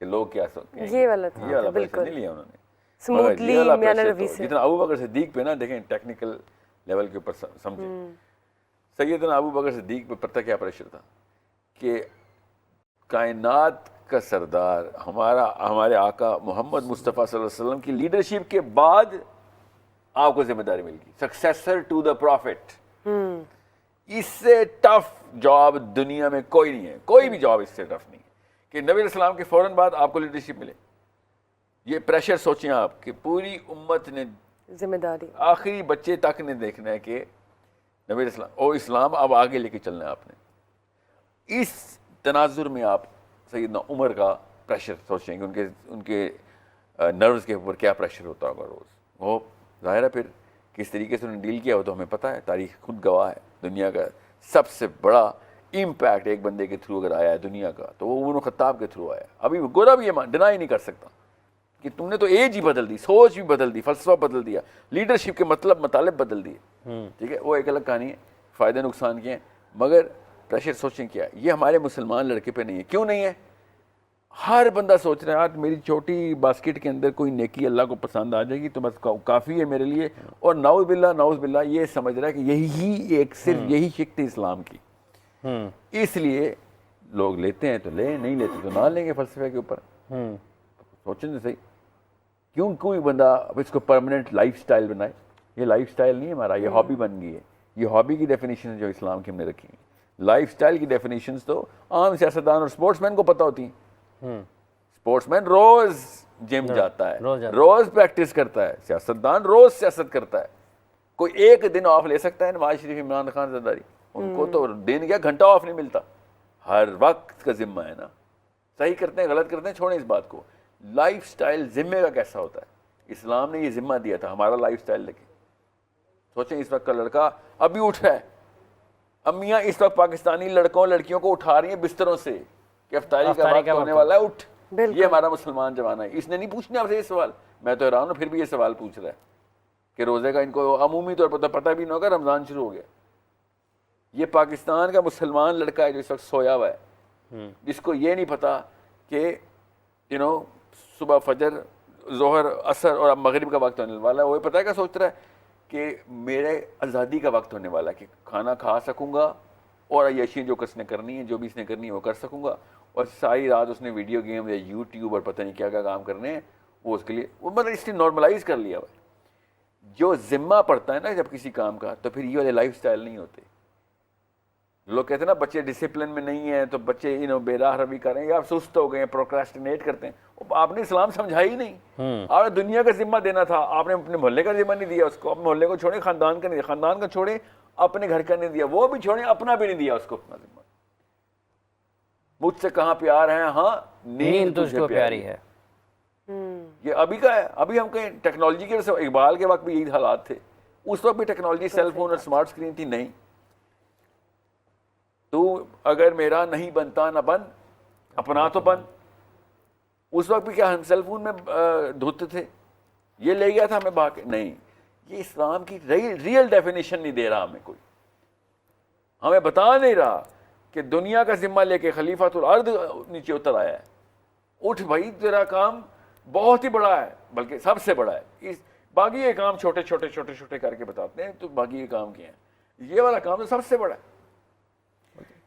کہ لوگ کیا سوچتے ہیں. یہ والا تھا یہ والا بالکل پریشر نہیں لیا انہوں نے. سموتھلی میاں روی سے. جتنا ابو بکر صدیق پہ نا دیکھیں ٹیکنیکل لیول کے اوپر سمجھیں, سیدنا ابو بکر صدیق پہ پتہ کیا پریشر تھا کہ کائنات کا سردار ہمارے آقا محمد مصطفیٰ صلی اللہ علیہ وسلم کی لیڈرشپ کے بعد آپ کو ذمہ داری مل گئی, سکسیسر ٹو دا پروفٹ. اس سے ٹف جاب دنیا میں کوئی نہیں ہے, کوئی بھی جاب اس سے ٹف نہیں ہے کہ نبی علیہ السلام کے فوراً بعد آپ کو لیڈرشپ ملے. یہ پریشر سوچیں آپ کہ پوری امت نے ذمہ داری آخری بچے تک نے دیکھنا ہے کہ نبی علیہ السلام اور اسلام اب آگے لے کے چلنا ہے آپ نے. اس تناظر میں آپ سیدنا عمر کا پریشر سوچیں کہ ان کے نروز کے اوپر کیا پریشر ہوتا ہوگا روز. وہ ظاہر ہے پھر کس طریقے سے انہوں نے ڈیل کیا وہ تو ہمیں پتہ ہے, تاریخ خود گواہ ہے. دنیا کا سب سے بڑا امپیکٹ ایک بندے کے تھرو اگر آیا ہے دنیا کا تو وہ عمر خطاب کے تھرو آیا. ابھی گورا بھی یہ ڈینائی نہیں کر سکتا کہ تم نے تو ایج ہی بدل دی, سوچ بھی بدل دی, فلسفہ بدل دیا, لیڈرشپ کے مطالب بدل دیے. ٹھیک ہے, وہ ایک الگ کہانی ہے, فائدے نقصان کے ہیں, مگر پریشر سوچیں کیا یہ ہمارے مسلمان لڑکے پہ نہیں ہے. کیوں نہیں ہے؟ ہر بندہ سوچ رہا ہے یار میری چھوٹی باسکٹ کے اندر کوئی نیکی اللہ کو پسند آ جائے گی تو بس کافی ہے میرے لیے. اور نعوذ باللہ یہ سمجھ رہا ہے کہ یہی ایک صرف یہی شک تھی اسلام کی. اس لیے لوگ لیتے ہیں تو لیں, نہیں لیتے تو نہ لیں گے فلسفے کے اوپر. سوچیں تو صحیح, کیوں کوئی بندہ اب اس کو پرماننٹ لائف سٹائل بنائے. یہ لائف سٹائل نہیں ہے ہمارا, یہ ہابی بن گئی ہے. یہ ہابی کی ڈیفینیشن جو اسلام کی ہم نے رکھی ہیں. لائف سٹائل کی ڈیفینیشنز تو عام سیاستدان اور اسپورٹس مین کو پتہ ہوتی ہیں. اسپورٹس مین روز جم جاتا ہے, روز پریکٹس کرتا ہے. سیاستدان روز سیاست کرتا ہے. کوئی ایک دن آف لے سکتا ہے نواز شریف, عمران خان, زرداری؟ ان کو تو دن کیا گھنٹہ آف نہیں ملتا, ہر وقت کا ذمہ ہے نا. صحیح کرتے ہیں غلط کرتے ہیں چھوڑیں اس بات کو. لائف سٹائل ذمے کا کیسا ہوتا ہے؟ اسلام نے یہ ذمہ دیا تھا ہمارا لائف سٹائل لگے. سوچیں اس وقت کا لڑکا ابھی اٹھ رہا ہے, امیاں اس وقت پاکستانی لڑکوں لڑکیوں کو اٹھا رہی ہیں بستروں سے کہ افطاری کا وقت ہونے والا ہے, اٹھ. یہ ہمارا مسلمان زمانہ ہے. اس نے نہیں پوچھنا آپ سے یہ سوال, میں تو حیران ہوں پھر بھی یہ سوال پوچھ رہا ہے کہ روزے کا ان کو عمومی طور پر پتہ بھی نہ ہوگا رمضان شروع ہو گیا. یہ پاکستان کا مسلمان لڑکا ہے جو اس وقت سویا ہوا ہے, جس کو یہ نہیں پتا کہ صبح فجر, ظہر, عصر اور اب مغرب کا وقت ہونے والا ہے. وہ پتہ ہے کیا سوچ رہا ہے کہ میرے آزادی کا وقت ہونے والا ہے, کہ کھانا کھا سکوں گا اور عیاشی جو کس نے کرنی ہے, جو بھی اس نے کرنی ہے وہ کر سکوں گا. اور ساری رات اس نے ویڈیو گیم یا یوٹیوب اور پتہ نہیں کیا کیا کام کرنے ہیں, وہ اس کے لیے وہ مطلب اس نے نارملائز کر لیا ہوا ہے. جو ذمہ پڑتا ہے نا جب کسی کام کا, تو پھر یہ والے لائف سٹائل نہیں ہوتے. لوگ کہتے ہیں نا بچے ڈسپلن میں نہیں ہیں تو بچے بے راہ روی کر رہے ہیں یا سست ہو گئے ہیں, پروکراسٹینیٹ کرتے ہیں. آپ نے اسلام سمجھا ہی نہیں. آپ نے دنیا کا ذمہ دینا تھا, آپ نے اپنے محلے کا ذمہ نہیں دیا اس کو. اپنے محلے کو چھوڑیں, خاندان کا نہیں دیا, خاندان کا چھوڑیں, اپنے گھر کا نہیں دیا, وہ بھی چھوڑیں, اپنا بھی نہیں دیا اس کو اپنا ذمہ. مجھ سے کہاں پیار ہے, ہاں نیند تجھ کو پیاری ہے. یہ ابھی کا ہے. ابھی ہم کہیں ٹیکنالوجی کے وجہ سے, اقبال کے وقت بھی یہی حالات تھے, اس وقت بھی ٹیکنالوجی سیل فون اور اسمارٹ اسکرین تھی نہیں. تو اگر میرا نہیں بنتا نہ بن, اپنا تو بن. اس وقت بھی کیا ہم سیل فون میں دھوتے تھے, یہ لے گیا تھا ہمیں بھاگ کے, نہیں. یہ اسلام کی ریئل ڈیفینیشن نہیں دے رہا ہمیں کوئی, ہمیں بتا نہیں رہا کہ دنیا کا ذمہ لے کے خلیفۃ الارض نیچے اتر آیا ہے. اٹھ بھائی, تیرا کام بہت ہی بڑا ہے, بلکہ سب سے بڑا ہے. باقی یہ کام چھوٹے چھوٹے چھوٹے چھوٹے کر کے بتاتے ہیں, تو باقی یہ کام کیا ہے, یہ والا کام تو سب سے بڑا ہے.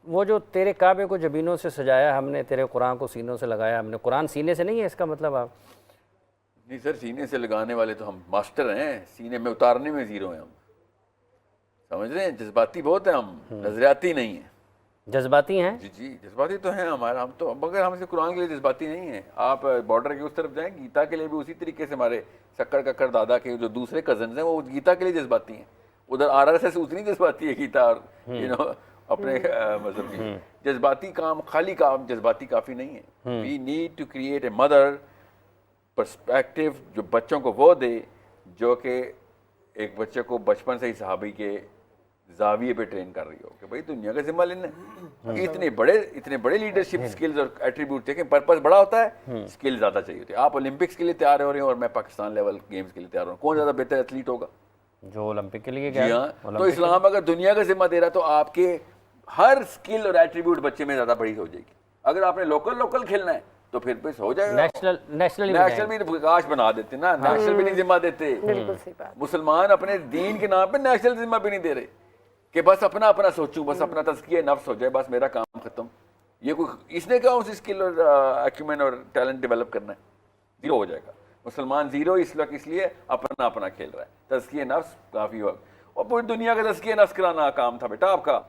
وہ جو تیرے کعبے کو جبینوں سے سجایا ہم نے, تیرے قرآن کو سینوں سے لگایا ہم نے. قرآن سینے سے نہیں ہے اس کا مطلب؟ آپ نہیں سر, سینے سے لگانے والے تو ہم ماسٹر ہیں, سینے میں اتارنے میں زیرو ہیں ہم. سمجھ رہے ہیں, جذباتی بہت ہیں ہم, نظریاتی نہیں ہیں. جذباتی ہیں؟ جی جذباتی تو ہیں ہمارا, ہم تو مگر ہم سے قرآن کے لیے جذباتی نہیں ہیں. آپ بارڈر کے اس طرف جائیں, گیتا کے لیے بھی اسی طریقے سے ہمارے شکر ککر دادا کے جو دوسرے کزنز ہیں وہ گیتا کے لیے جذباتی ہیں. ادھر RSS اتنی جذباتی ہے گیتا اور اپنے مذہب کی. جذباتی کام, خالی کام جذباتی کافی نہیں ہے. We need to create a mother perspective جو بچوں کو وہ دے جو کہ ایک بچے کو بچپن سے ہی صحابی کے زاویے پہ ٹرین کر رہی ہو کہ بھائی دنیا کا ذمہ لینا ہے. اتنے بڑے لیڈرشپ سکلز اور ایٹریبیوٹ تھے کہ پرپس بڑا ہوتا ہے, سکل زیادہ چاہیے ہوتی ہے. آپ اولمپکس کے لیے تیار ہو رہے ہیں اور میں پاکستان لیول گیمز کے لیے تیار ہوں, کون زیادہ بہتر ایتھلیٹ ہوگا؟ جو اولمپک کے لیے. جی ہاں, تو اسلام اگر دنیا کا ذمہ دے رہا تو آپ کے ہر سکل اور ایٹریبیوٹ بچے میں زیادہ بڑی ہو جائے گی. اگر آپ نے لوکل کھیلنا ہے تو پھر ہو جائے گا. نیشنل بھی کاش بنا دیتے نا, نیشنل بھی نہیں ذمہ دیتے. بالکل صحیح بات. مسلمان اپنے دین کے نام پہ نیشنل ذمہ بھی نہیں دے رہے کہ بس اپنا اپنا سوچوں, بس اپنا تزکیہ نفس ہو جائے, بس میرا کام ختم. یہ کوئی اس نے کہا اس اسکل اور ایکومن اور ٹیلنٹ ڈیولپ کرنا ہے, زیرو ہو جائے گا. مسلمان زیرو اس وقت اس لیے اپنا اپنا کھیل رہا ہے. تزکیہ نفس کافی وقت, اور پوری دنیا کا تزکیہ نفس کرانا کام تھا بیٹا آپ کا.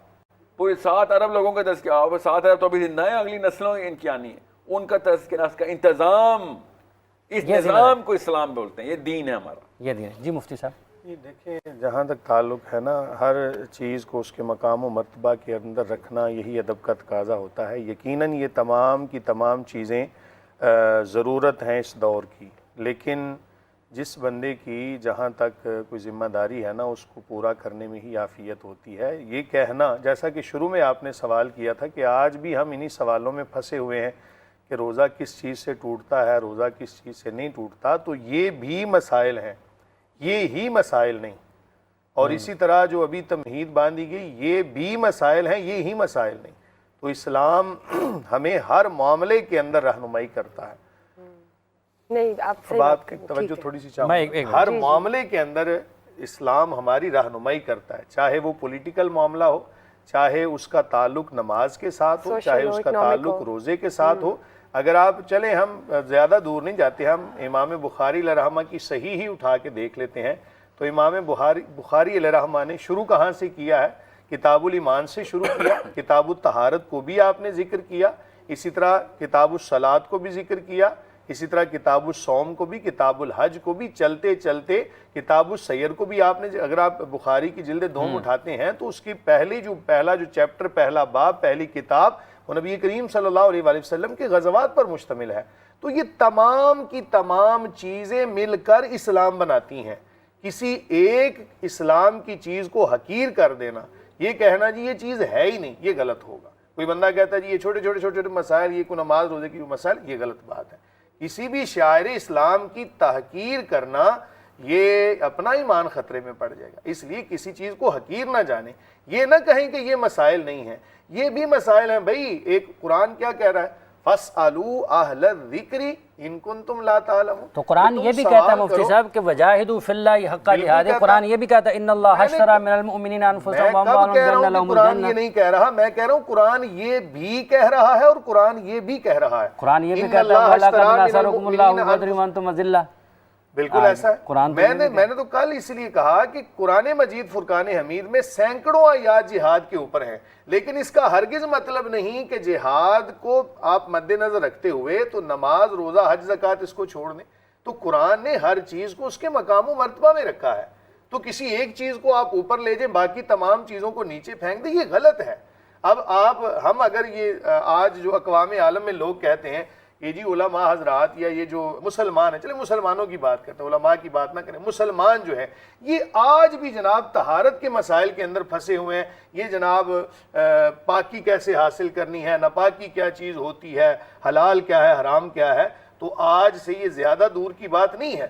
پورے 7 ارب لوگوں کا تزکیہ, 7 ارب تو ابھی زندہ ہیں, اگلی نسلوں ان کی آنی ہے, ان کا تزکیہ نفس کا انتظام, اس نظام کو اسلام بولتے ہیں, یہ دین ہے ہمارا, یہ دین. جی مفتی صاحب. یہ دیکھیں جہاں تک تعلق ہے نا, ہر چیز کو اس کے مقام و مرتبہ کے اندر رکھنا یہی ادب کا تقاضا ہوتا ہے. یقیناً یہ تمام کی تمام چیزیں ضرورت ہیں اس دور کی, لیکن جس بندے کی جہاں تک کوئی ذمہ داری ہے نا اس کو پورا کرنے میں ہی عافیت ہوتی ہے. یہ کہنا, جیسا کہ شروع میں آپ نے سوال کیا تھا کہ آج بھی ہم انہی سوالوں میں پھنسے ہوئے ہیں کہ روزہ کس چیز سے ٹوٹتا ہے, روزہ کس چیز سے نہیں ٹوٹتا, تو یہ بھی مسائل ہیں, یہ ہی مسائل نہیں. اور اسی طرح جو ابھی تمہید باندھی گئی یہ بھی مسائل ہیں, یہ ہی مسائل نہیں. تو اسلام ہمیں ہر معاملے کے اندر رہنمائی کرتا ہے. نہیں آپ صحیح بات بات کی کر توجہ تھوڑی سی میں چاہوں, ہر معاملے کے اندر اسلام ہماری رہنمائی کرتا ہے, چاہے وہ پولیٹیکل معاملہ ہو, چاہے اس کا تعلق نماز کے ساتھ ہو, چاہے اس کا تعلق روزے کے ساتھ ہو. اگر آپ چلیں, ہم زیادہ دور نہیں جاتے, ہم امام بخاری علیہ رحمہ کی صحیح ہی اٹھا کے دیکھ لیتے ہیں. تو امام بخاری علیہ رحمہ نے شروع کہاں سے کیا ہے؟ کتاب الایمان سے شروع کیا. کتاب الطہارت کو بھی آپ نے ذکر کیا, اسی طرح کتاب الصلاۃ کو بھی ذکر کیا, اسی طرح کتاب الصوم کو بھی, کتاب الحج کو بھی, چلتے چلتے کتاب السیر کو بھی آپ نے, اگر آپ بخاری کی جلد دوم اٹھاتے ہیں تو اس کی پہلا جو چیپٹر, پہلا باب, پہلی کتاب وہ نبی کریم صلی اللہ علیہ وآلہ وسلم کے غزوات پر مشتمل ہے. تو یہ تمام کی تمام چیزیں مل کر اسلام بناتی ہیں. کسی ایک اسلام کی چیز کو حقیر کر دینا, یہ کہنا جی یہ چیز ہے ہی نہیں, یہ غلط ہوگا. کوئی بندہ کہتا ہے جی یہ چھوٹے چھوٹے مسائل, یہ کوئی نماز روزے کی مسائل, یہ غلط بات ہے. کسی بھی شاعر اسلام کی تحقیر کرنا یہ اپنا ایمان خطرے میں پڑ جائے گا. اس لیے کسی چیز کو حقیر نہ جانیں, یہ نہ کہیں کہ یہ مسائل نہیں ہیں, یہ بھی مسائل ہیں بھائی. ایک قرآن کیا کہہ رہا ہے؟ فَاسْأَلُوا أَهْلَ الذِّكْرِ إِن كُنتُمْ لَا تَعْلَمُونَ. تو قرآن یہ بھی کہتا ہے مفتی صاحب کہ وَجَاهِدُوا فِي اللَّهِ حَقَّ جِهَادِهِ. قرآن یہ بھی کہتا ہے إِنَّ اللَّهَ اشْتَرَىٰ مِنَ الْمُؤْمِنِينَ أَنفُسَهُمْ وَأَمْوَالَهُم بِأَنَّ لَهُمُ قرآن الْجَنَّةَ. یہ نہیں کہہ رہا, میں کہہ رہا ہوں قرآن یہ بھی کہہ رہا ہے اور قرآن یہ بھی کہہ رہا ہے. قرآن یہ بھی کہتا ہے وَلَقَدْ نَصَرَكُمُ اللَّهُ بِبَدْرٍ وَأَنْتُمْ أَذِلَّةٌ. بالکل ایسا ہے. میں نے تو کل اس لیے کہا کہ قرآن مجید فرقان حمید میں سینکڑوں آیات جہاد کے اوپر ہیں, لیکن اس کا ہرگز مطلب نہیں کہ جہاد کو آپ مد نظر رکھتے ہوئے تو نماز روزہ حج زکوٰۃ اس کو چھوڑ دیں. تو قرآن نے ہر چیز کو اس کے مقام و مرتبہ میں رکھا ہے. تو کسی ایک چیز کو آپ اوپر لے جائیں, باقی تمام چیزوں کو نیچے پھینک دیں, یہ غلط ہے. اب ہم اگر یہ آج جو اقوام عالم میں لوگ کہتے ہیں یہ جی علماء حضرات یا یہ جو مسلمان ہیں, چلے مسلمانوں کی بات کرتے ہیں, علماء کی بات نہ کریں, مسلمان جو ہے یہ آج بھی جناب طہارت کے مسائل کے اندر پھنسے ہوئے ہیں. یہ جناب پاکی کیسے حاصل کرنی ہے, ناپاکی کیا چیز ہوتی ہے, حلال کیا ہے, حرام کیا ہے. تو آج سے یہ زیادہ دور کی بات نہیں ہے.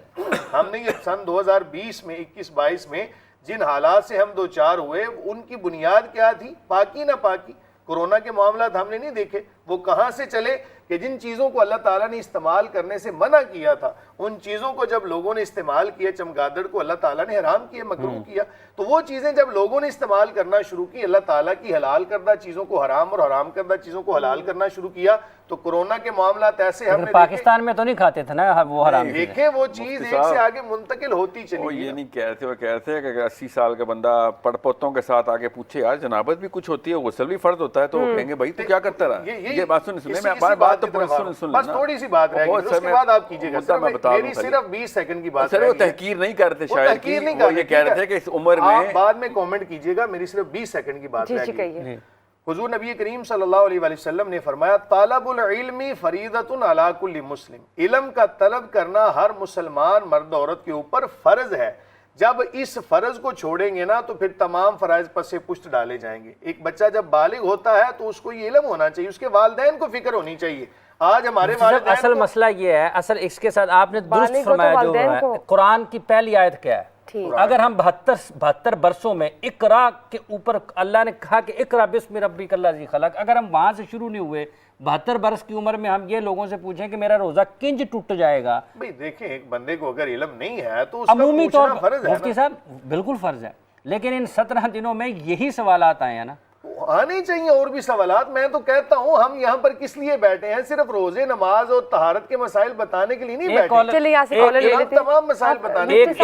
ہم نے یہ سن 2020 میں 21-22 میں جن حالات سے ہم دوچار ہوئے ان کی بنیاد کیا تھی؟ پاکی نہ پاکی. کورونا کے معاملات ہم نے نہیں دیکھے, وہ کہاں سے چلے کہ جن چیزوں کو اللہ تعالیٰ نے استعمال کرنے سے منع کیا تھا ان چیزوں کو جب لوگوں نے استعمال کیا, چمگادڑ کو اللہ تعالیٰ نے حرام کیا, مکروہ کیا, تو وہ چیزیں جب لوگوں نے استعمال کرنا شروع کی, اللہ تعالیٰ کی حلال کردہ چیزوں کو حرام اور حرام کردہ چیزوں کو حلال کرنا شروع کیا, تو کورونا کے معاملات ایسے ہم نے پاکستان میں تو نہیں کھاتے تھے نا وہ حرام. دیکھیں وہ چیز ایک سے آگے منتقل ہوتی چلی. وہ یہ نہیں کہہ رہے تھے, وہ کہہ رہے تھے کہ 80 سال کا بندہ پڑ پوتوں کے ساتھ آگے پوچھے یار جنابت بھی کچھ ہوتی ہے, غسل بھی فرض ہوتا ہے, تو کہیں گے بھائی تو کیا کرتا رہا. یہ بات سنیں, میں بات تو سن بس تھوڑی سی بات رہ گئی, اس کے بعد آپ کیجئے گا. میری صرف 20 سیکنڈ کی بات. سر وہ تحقیر نہیں کرتے شاید کی, وہ یہ کہہ رہے تھے کہ اس عمر میں. آپ بعد میں کومنٹ کیجئے گا, میری صرف 20 سیکنڈ کی بات رہ گئی. حضور نبی کریم صلی اللہ علیہ وآلہ وسلم نے فرمایا طالب العلم فریضۃ علی کل مسلم. علم کا طلب کرنا ہر مسلمان مرد عورت کے اوپر فرض ہے. جب اس فرض کو چھوڑیں گے نا تو پھر تمام فرائض پس سے پشت ڈالے جائیں گے. ایک بچہ جب بالغ ہوتا ہے تو اس کو یہ علم ہونا چاہیے, اس کے والدین کو فکر ہونی چاہیے. آج ہمارے والدین اصل مسئلہ یہ ہے, اصل اس کے ساتھ آپ نے درست فرمایا جو قرآن کی پہلی آیت کیا ہے. اگر ہم 72 برسوں میں اقرا کے اوپر اللہ نے کہا کہ اقرا بسم ربک الذی خلق, اگر ہم وہاں سے شروع نہیں ہوئے 72 برس کی عمر میں ہم یہ لوگوں سے پوچھیں کہ میرا روزہ کنج ٹوٹ جائے گا؟ بھئی دیکھیں ایک بندے کو اگر علم نہیں ہے تو اس کا عمومی طور پوچھنا پر فرض ہے مفتی صاحب بالکل فرض ہے، لیکن ان 17 دنوں میں یہی سوالات آئے ہیں نا۔ آنے چاہیے اور بھی سوالات۔ میں تو کہتا ہوں ہم یہاں پر کس لیے بیٹھے ہیں؟ صرف روزے، نماز اور طہارت کے مسائل بتانے کے لیے نہیں بیٹھے، چلیے یہاں سے کالر لے لیتے ہیں۔ تمام مسائل بتانے کے لیے۔